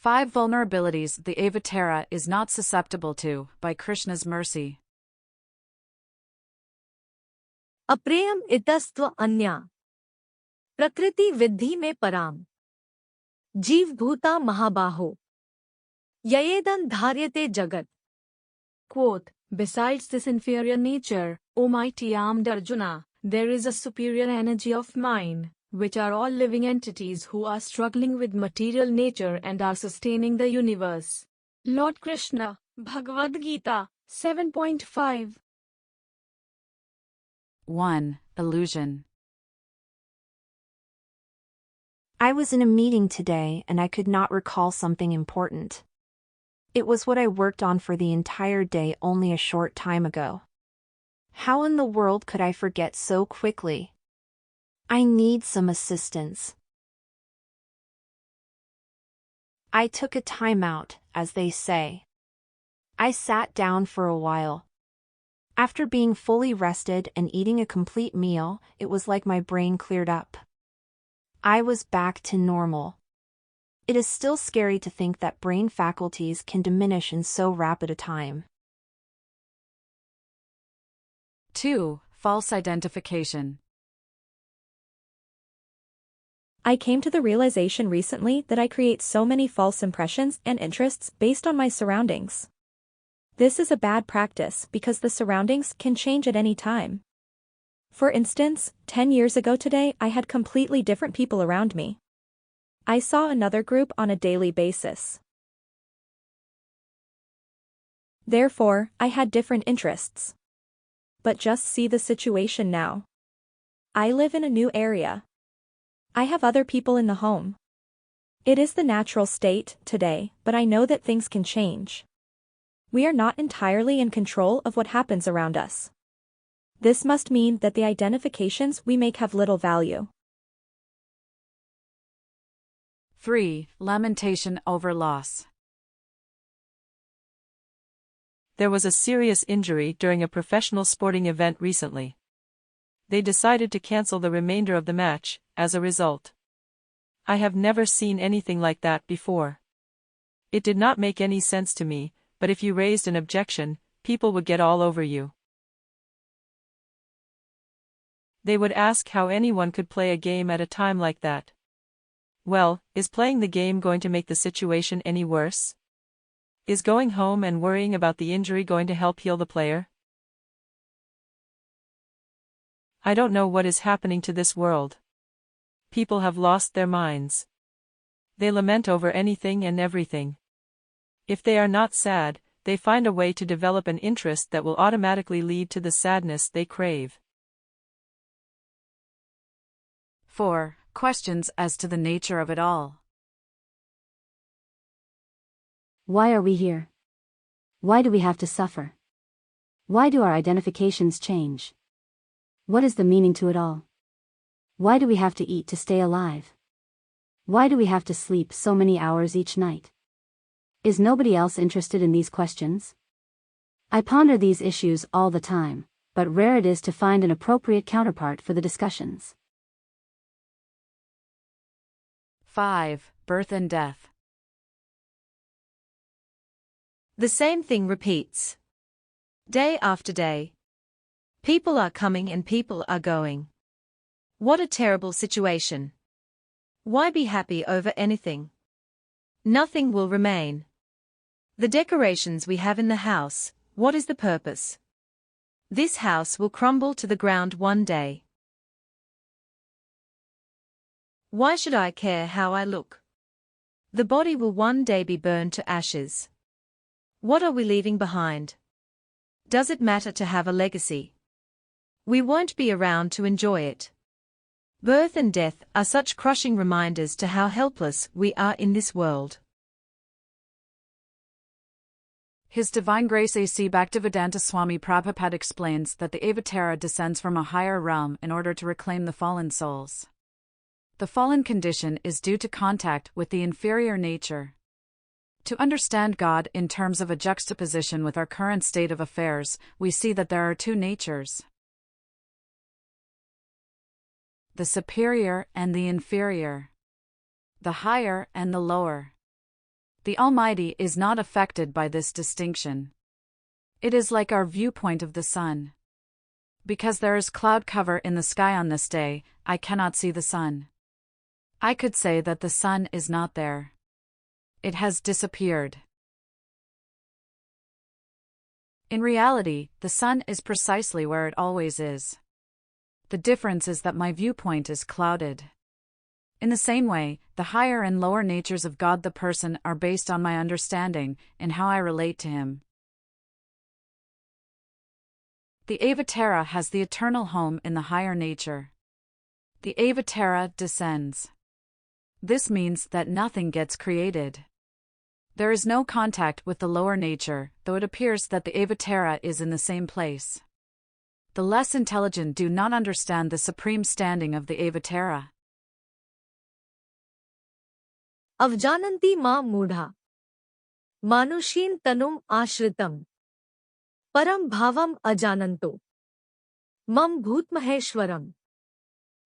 5 Vulnerabilities the Avatara is not susceptible to, by Krishna's mercy. अप्रेयम इतस्त्व अन्या प्रकृति विद्धि में पराम जीव भूता महाबाहो ययेदं धार्यते jagat. Quote, besides this inferior nature, O mighty armed Arjuna, there is a superior energy of mind, which are all living entities who are struggling with material nature and are sustaining the universe. Lord Krishna, Bhagavad-gita, 7.5. 1. Illusion. I was in a meeting today and I could not recall something important. It was what I worked on for the entire day only a short time ago. How in the world could I forget so quickly? I need some assistance. I took a time out, as they say. I sat down for a while. After being fully rested and eating a complete meal, it was like my brain cleared up. I was back to normal. It is still scary to think that brain faculties can diminish in so rapid a time. 2. False identification. I came to the realization recently that I create so many false impressions and interests based on my surroundings. This is a bad practice because the surroundings can change at any time. For instance, 10 years ago today I had completely different people around me. I saw another group on a daily basis. Therefore, I had different interests. But just see the situation now. I live in a new area. I have other people in the home. It is the natural state today, but I know that things can change. We are not entirely in control of what happens around us. This must mean that the identifications we make have little value. 3. Lamentation over loss. There was a serious injury during a professional sporting event recently. They decided to cancel the remainder of the match, as a result. I have never seen anything like that before. It did not make any sense to me, but if you raised an objection, people would get all over you. They would ask how anyone could play a game at a time like that. Well, is playing the game going to make the situation any worse? Is going home and worrying about the injury going to help heal the player? I don't know what is happening to this world. People have lost their minds. They lament over anything and everything. If they are not sad, they find a way to develop an interest that will automatically lead to the sadness they crave. 4. Questions as to the nature of it all. Why are we here? Why do we have to suffer? Why do our identifications change? What is the meaning to it all? Why do we have to eat to stay alive? Why do we have to sleep so many hours each night? Is nobody else interested in these questions? I ponder these issues all the time, but rare it is to find an appropriate counterpart for the discussions. 5. Birth and death. The same thing repeats. Day after day. People are coming and people are going. What a terrible situation. Why be happy over anything? Nothing will remain. The decorations we have in the house, what is the purpose? This house will crumble to the ground one day. Why should I care how I look? The body will one day be burned to ashes. What are we leaving behind? Does it matter to have a legacy? We won't be around to enjoy it. Birth and death are such crushing reminders to how helpless we are in this world. His Divine Grace A.C. Bhaktivedanta Swami Prabhupada explains that the Avatara descends from a higher realm in order to reclaim the fallen souls. The fallen condition is due to contact with the inferior nature. To understand God in terms of a juxtaposition with our current state of affairs, we see that there are two natures: the superior and the inferior, the higher and the lower. The Almighty is not affected by this distinction. It is like our viewpoint of the sun. Because there is cloud cover in the sky on this day, I cannot see the sun. I could say that the sun is not there. It has disappeared. In reality, the sun is precisely where it always is. The difference is that my viewpoint is clouded. In the same way, the higher and lower natures of God the person are based on my understanding and how I relate to him. The Avatara has the eternal home in the higher nature. The Avatara descends. This means that nothing gets created. There is no contact with the lower nature, though it appears that the Avatara is in the same place. The less intelligent do not understand the supreme standing of the Avatara. Avjananti ma mudha. Manushin tanum ashritam. Param bhavam ajananto. Mam bhutmaheshwaram.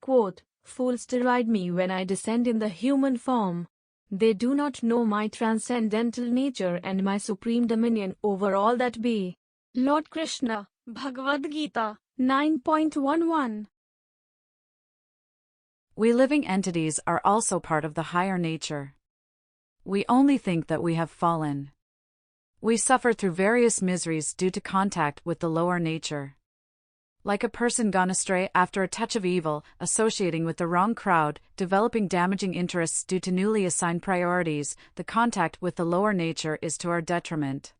Quote, Fools deride me when I descend in the human form. They do not know my transcendental nature and my supreme dominion over all that be. Lord Krishna, Bhagavad-gita, 9.11. We living entities are also part of the higher nature. We only think that we have fallen. We suffer through various miseries due to contact with the lower nature. Like a person gone astray after a touch of evil, associating with the wrong crowd, developing damaging interests due to newly assigned priorities, the contact with the lower nature is to our detriment.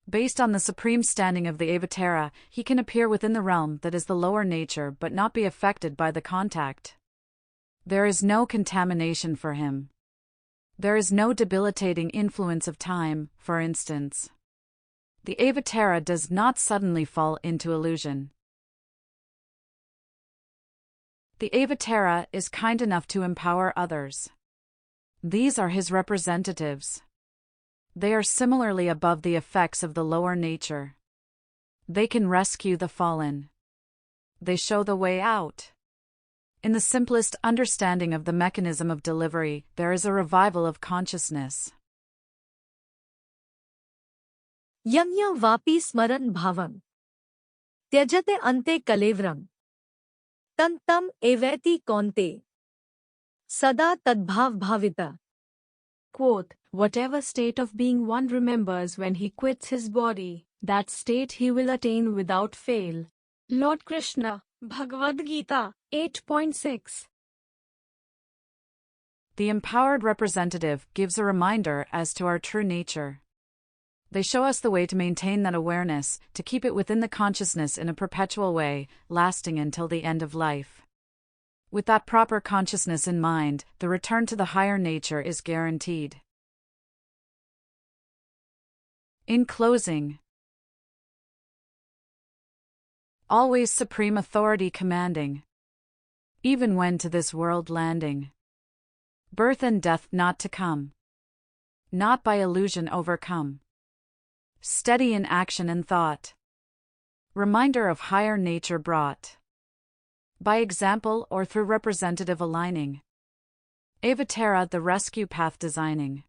Based on the supreme standing of the Avatara, he can appear within the realm that is the lower nature but not be affected by the contact. There is no contamination for him. There is no debilitating influence of time, for instance. The Avatara does not suddenly fall into illusion. The Avatara is kind enough to empower others. These are his representatives. They are similarly above the effects of the lower nature. They can rescue the fallen. They show the way out. In the simplest understanding of the mechanism of delivery, there is a revival of consciousness. Yamya vapi smaran bhavam. Tyajate ante kalevram. Tantam eveti konte. Sada tadbhav bhavita. Quote, Whatever state of being one remembers when he quits his body, that state he will attain without fail. Lord Krishna, Bhagavad-gita, 8.6. The empowered representative gives a reminder as to our true nature. They show us the way to maintain that awareness, to keep it within the consciousness in a perpetual way, lasting until the end of life. With that proper consciousness in mind, the return to the higher nature is guaranteed. In closing, always supreme authority commanding, even when to this world landing. Birth and death not to come, not by illusion overcome. Steady in action and thought. Reminder of higher nature brought. By example or through representative aligning. Avatara the rescue path designing.